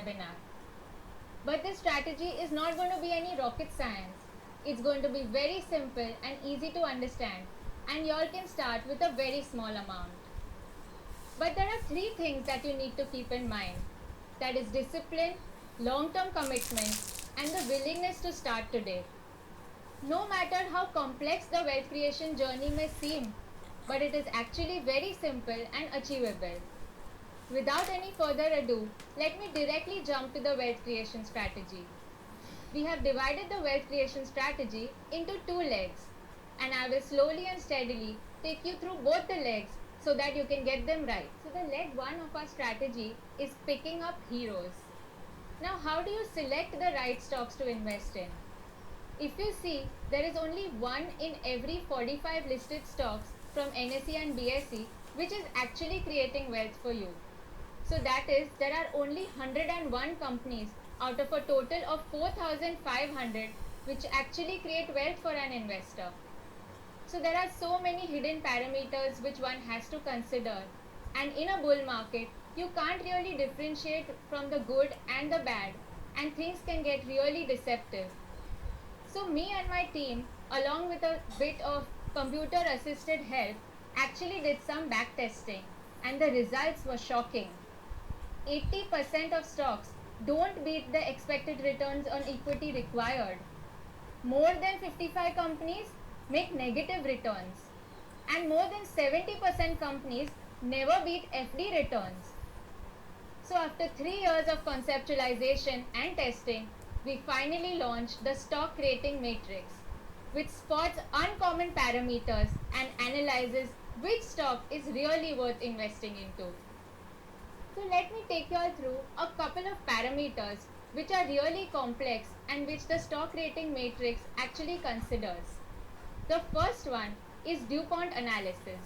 webinar. But this strategy is not going to be any rocket science. It's going to be very simple and easy to understand, and y'all can start with a very small amount. But there are three things that you need to keep in mind. That is discipline, long-term commitment, and the willingness to start today. No matter how complex the wealth creation journey may seem, but it is actually very simple and achievable. Without any further ado, let me directly jump to the wealth creation strategy. We have divided the wealth creation strategy into two legs, and I will slowly and steadily take you through both the legs so that you can get them right. So the leg 1 of our strategy is picking up heroes. Now how do you select the right stocks to invest in? If you see, there is only one in every 45 listed stocks from NSE and BSE which is actually creating wealth for you. So that is, there are only 101 companies out of a total of 4,500 which actually create wealth for an investor. So there are so many hidden parameters which one has to consider, and in a bull market you can't really differentiate from the good and the bad, and things can get really deceptive. So me and my team, along with a bit of computer assisted help, actually did some back testing, and the results were shocking. 80% of stocks don't beat the expected returns on equity required. More than 55 companies make negative returns, and more than 70% companies never beat FD returns. So after 3 years of conceptualization and testing, we finally launched the stock rating matrix, which spots uncommon parameters and analyzes which stock is really worth investing into. So let me take you all through a couple of parameters which are really complex and which the stock rating matrix actually considers. The first one is DuPont analysis.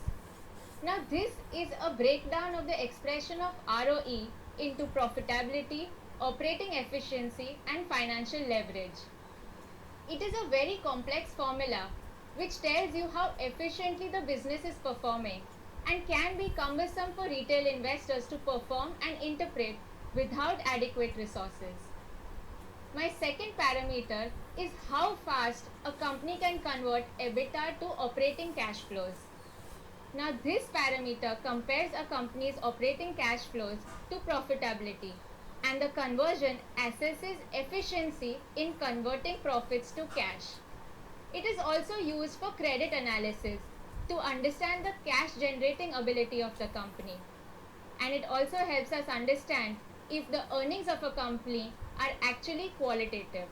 Now this is a breakdown of the expression of ROE into profitability, operating efficiency and financial leverage. It is a very complex formula which tells you how efficiently the business is performing and can be cumbersome for retail investors to perform and interpret without adequate resources. My second parameter is how fast a company can convert EBITDA to operating cash flows. Now this parameter compares a company's operating cash flows to profitability, and the conversion assesses efficiency in converting profits to cash. It is also used for credit analysis to understand the cash generating ability of the company. And it also helps us understand if the earnings of a company are actually qualitative.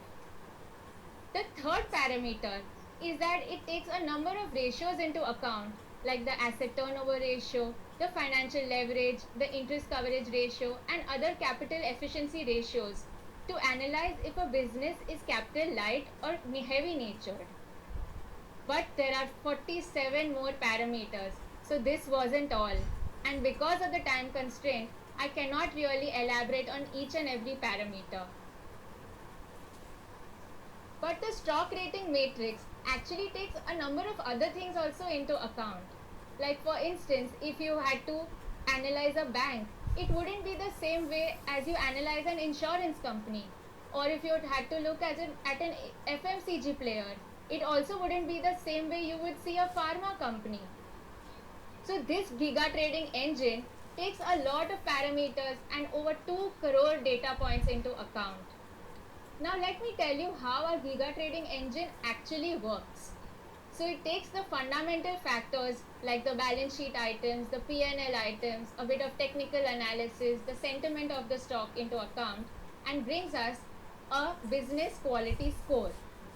The third parameter is that it takes a number of ratios into account, like the asset turnover ratio, the financial leverage, the interest coverage ratio, and other capital efficiency ratios to analyze if a business is capital light or heavy natured. But there are 47 more parameters, so this wasn't all. And because of the time constraint, I cannot really elaborate on each and every parameter. But the stock rating matrix actually takes a number of other things also into account. Like for instance, if you had to analyze a bank, it wouldn't be the same way as you analyze an insurance company. Or if you had to look at an FMCG player, it also wouldn't be the same way you would see a pharma company. So this giga trading engine takes a lot of parameters and over 2 crore data points into account. Now let me tell you how our giga trading engine actually works. So it takes the fundamental factors like the balance sheet items, the P&L items, a bit of technical analysis, the sentiment of the stock into account, and brings us a business quality score.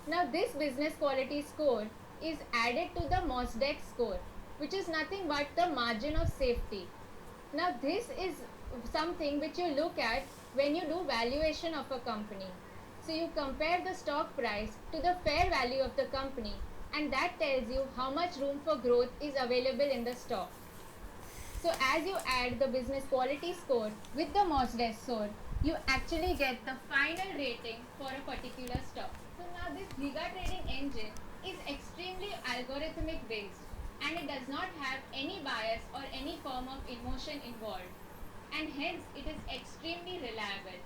Now this business quality score is added to the Mosdaq score, which is nothing but the margin of safety. Now this is something which you look at when you do valuation of a company. So you compare the stock price to the fair value of the company, and that tells you how much room for growth is available in the stock. So as you add the business quality score with the Mosdaq score, you actually get the final rating for a particular stock. So now this giga trading engine is extremely algorithmic based, and it does not have any bias or any form of emotion involved, and hence it is extremely reliable.